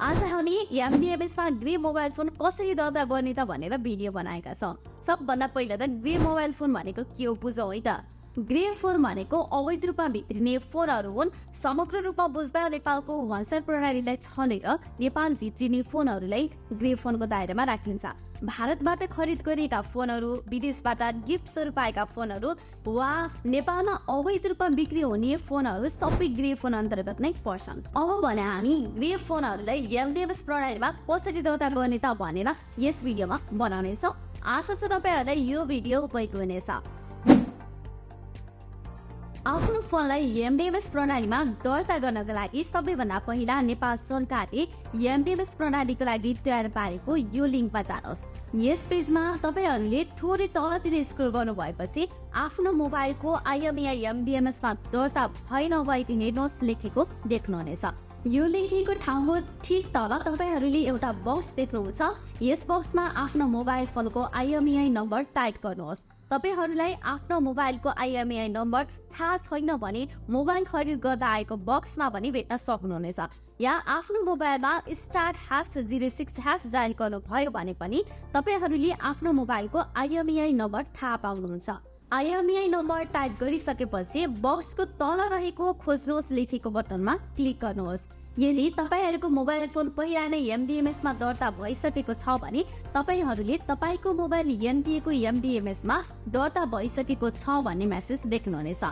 आज हामी MDMS मा ग्रे मोबाइल फोन कसरी दर्ता गर्ने त भनेर भिडियो बनाएका छौं। सबभन्दा पहिला त ग्रे मोबाइल फोन भनेको के हो बुझौं है त। ग्रे फोन भनेको अवैध रूपमा भित्रिने फोनहरू हुन्। समग्र रूपमा बुझ्दा नेपालको वाट्सएप प्रणालीलाई छलेर नेपाल भित्रिने फोनहरूलाई ग्रे फोनको दायरामा राखिन्छ। भारतबाट खरिद गरिएका फोनहरू, विदेशबाट गिफ्ट स्वरूप आएका फोनहरू वा नेपालमा अवैध रूपमा बिक्री हुने फोनहरू सबै ग्रे फोन अन्तर्गत नै पर्छन्। अब भने हामी ग्रे फोनहरूलाई MDMS प्रणालीमा कसरी दर्ता गर्ने त भनेर यस भिडियोमा बनाउनेछौँ। आशा छ तपाईहरुलाई यो भिडियो उपयोगी हुनेछ। आफ्नो फोनलाई MDMS प्रणालीमा दर्ता गर्नको लागि सबैभन्दा पहिला नेपाल सरकारले MDMS प्रणालीको लागि तयार पारेको यो लिङ्कमा जानुहोस्। यस पेजमा तपाईहरुले थोरै तलतिर स्क्रोल गर्नु भएपछि आफ्नो मोबाइलको IMEI MDMS मा दर्ता भइ नभएको हेर्नुहोस् लेखेको देख्नुहुनेछ। यो लेखेको ठाउँको ठीक तल तपाईहरुले एउटा बक्स देख्नुहुन्छ। यस बक्समा आफ्नो मोबाइल फोनको IMEI नम्बर टाइप गर्नुहोस्। तपाईहरुलाई आफ्नो मोबाइलको IMEI नम्बर थाहा छैन भने मोबाइल खरिद गर्दा आएको बक्समा पनि भेट्न सक्नुहुनेछ। या आफ्नो मोबाइलमा *#06# डायल गर्नुभयो भने पनि तपाईहरुले आफ्नो मोबाइलको IMEI नम्बर थाहा पाउनुहुन्छ। IMEI नम्बर टाइप गरिसकेपछि बक्सको तल रहेको खोज्नुहोस् लेखेको बटनमा क्लिक गर्नुहोस्। यदि तपाईहरुको मोबाइल फोन पहिला नै MDMS मा दर्ता भइसकेको छ भने तपाईहरुले तपाईको मोबाइल NTA को MDMS मा दर्ता भइसकेको छ भन्ने मेसेज देख्नुहुनेछ।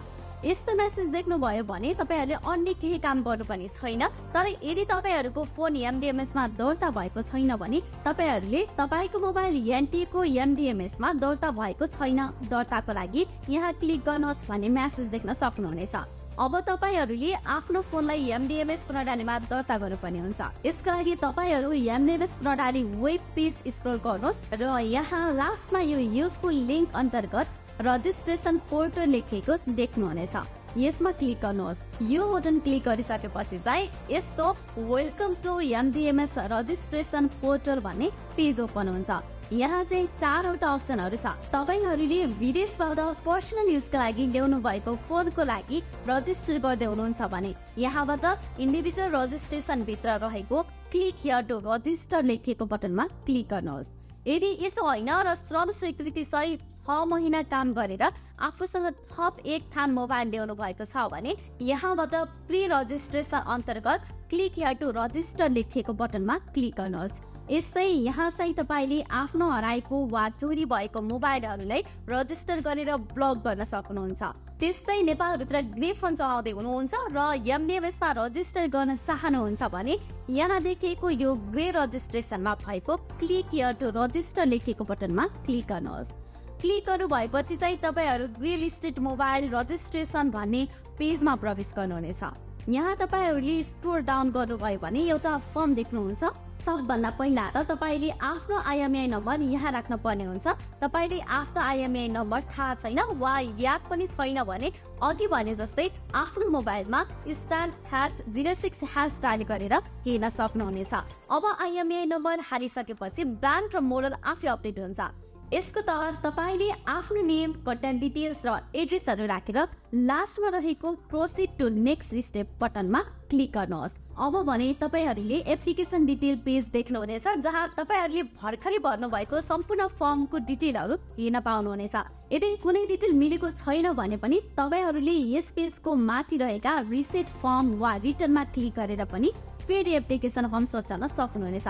यस्तो मेसेज देख्नुभयो भने तपाईहरुले अन्य केही काम गर्नुपर्ने छैन। तर यदि तपाईहरुको फोन MDMS मा दर्ता भएको छैन भने तपाईहरुले तपाईको मोबाइल NTA को MDMS मा दर्ता भएको छैन, दर्ताको लागि यहाँ क्लिक गर्नुहोस् भन्ने मेसेज देख्न सक्नुहुनेछ। अब तपाईहरुले आफ्नो फोनलाई MDMS प्रणालीमा दर्ता गर्नुपर्ने हुन्छ। यसका लागि तपाईहरु MDMS प्रणाली वेब पेज स्क्रोल गर्नुहोस् र यहाँ लास्टमा यो युजफुल लिंक अन्तर्गत रजिस्ट्रेसन पोर्टल लेखेको देख्नुहुनेछ। यसमा क्लिक गर्नुहोस्। यो बटन क्लिक गरिसकेपछि चाहिँ यस्तो welcome to MDMS registration portal भन्ने पेज ओपन हुन्छ। यहाँ चाहिँ चारवटा अप्सनहरु छ। तपाईहरुले विदेशबाट पर्सनल युजका लागि ल्याउनु भएको फोनको लागि रजिस्टर गर्दै हुनुहुन्छ भने यहाँबाट इन्डिभिजुअल रजिस्ट्रेसन भित्र रहेको क्लिक हियर टु रजिस्टर लेखेको बटनमा क्लिक गर्नुहोस्। यदि यसो होइन र श्रम स्वीकृति सहित 6 महिना काम गरेर आफूसँग थप एक थान मोबाइल ल्याउनु भएको छ भने यहाँबाट प्री रजिस्ट्रेसन अन्तर्गत क्लिक हियर टु रजिस्टर लेखेको बटनमा क्लिक गर्नुहोस्। यस्तै यहाँ चाहिँ तपाईले आफ्नो हराएको वा चोरी भएको मोबाइलहरूलाई रजिस्टर गरेर ब्लक गर्न सक्नुहुन्छ। त्यस्तै नेपालभित्र ग्रे फोन चलाउँदै हुनुहुन्छ र MDMS मा रजिस्टर गर्न चाहनुहुन्छ भने यहाँ देखिएको यो ग्रे रजिस्ट्रेसनमा भएको क्लिक हियर टु रजिस्टर लेखेको बटनमा क्लिक गर्नुहोस्। क्लिक गर्नु भएपछि चाहिँ तपाईहरु ग्रे लिस्टेड मोबाइल रजिस्ट्रेसन भन्ने पेजमा प्रवेश गर्नुहुनेछ। यहाँ तपाईहरुले स्क्रोल डाउन गर्नुभयो भने एउटा फर्म देख्नुहुन्छ। सबभन्दा पहिला त तपाईले आफ्नो IMEI नम्बर यहाँ राख्न पर्ने हुन्छ। तपाईले आफ्नो IMEI नम्बर थाहा छैन वा याद पनि छैन भने अघि भने जस्तै आफ्नो मोबाइलमा *#06# डायल गरेर हेर्न सक्नुहुनेछ। अब IMEI नम्बर हारिसकेपछि ब्रान्ड र मोडल आफै अपडेट हुन्छ। यसको तल तपाईले आफ्नो नेम, कन्ट्याक्ट डिटेल्स र एड्रेसहरु राखेर लास्टमा रहेको प्रोसिड टु नेक्स्ट स्टेप बटनमा क्लिक गर्नुहोस्। अब भने तपाईहरुले एप्लिकेसन डिटेल पेज देख्नुहुनेछ जहाँ तपाईहरुले भर्खरै भर्नु भएको सम्पूर्ण फर्मको डिटेलहरु हेर्न पाउनुहुनेछ। यदि कुनै डिटेल मिलेको छैन भने पनि तपाईहरुले यस पेजको माथि रहेका रिसेट फर्म वा रिटर्नमा क्लिक गरेर पनि फेरि एप्लिकेसन फर्म सच्याउन सक्नुहुनेछ।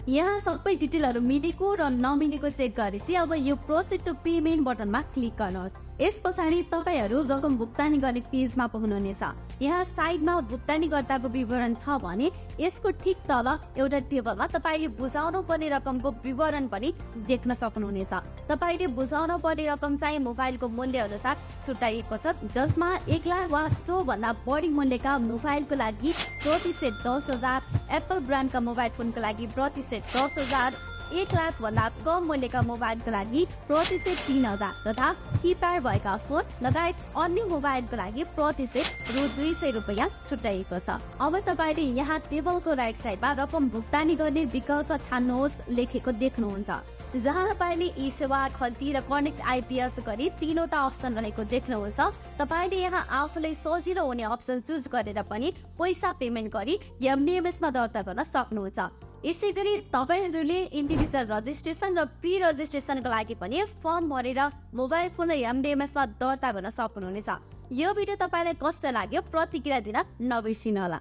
यहाँ सबै डिटेलहरु मिलेको र नमिलेको चेक गरेपछि अब यो प्रोसिड टु पेमेन्ट बटनमा क्लिक गर्नुहोस्। यसपछि तपाईहरु रकम भुक्तानी गर्ने पेजमा पुग्नुहुनेछ। यहाँ साइडमा भुक्तानी गर्दाको विवरण छ भने यसको ठीक तल एउटा टेबलमा तपाईले बुझाउनु पर्ने रकमको विवरण पनि देख्न सक्नुहुनेछ। तपाईले बुझाउनु पर्ने रकम चाहिँ मोबाइलको मूल्य अनुसार छुट्याइएको छ, जसमा 1 लाख वा सो भन्दा बढी मूल्यका मोबाइलको लागि प्रति सेट 10,000, एप्पल ब्रान्डका मोबाइल फोनको लागि प्रति सेट 10,000, 1 लाख भन्दा कम मूल्यका मोबाइलको लागि प्रति सेट 3,000 तथा किप्याड भएका फोन लगायत अन्य मोबाइलको लागि प्रति सेट रु 200 रुपैयाँ छुट्याइएको छ। अब तपाईले यहाँ टेबलको राइट साइडमा रकम भुक्तानी गर्ने विकल्प छान्नुहोस् लेखेको देख्नुहुन्छ। जहाँ तपाईँले ई सेवा, खल्ती र कनेक्ट आइपीएस गरी 3वटा अप्सन रहेको देख्नुहुन्छ। तपाईँले यहाँ आफूलाई सजिलो हुने अप्सन चुज गरेर पनि पैसा पेमेन्ट गरी एमडीएमएसमा दर्ता गर्न सक्नुहुन्छ। यसै गरी तपाईँहरूले इन्डिभिजुअल रजिस्ट्रेसन र प्री रजिस्ट्रेसनको लागि पनि फर्म भरेर मोबाइल फोन र एमडीएमएसमा दर्ता गर्न सक्नुहुनेछ। यो भिडियो तपाईँलाई कस्तो लाग्यो प्रतिक्रिया दिन नबिर्सिनुहोला।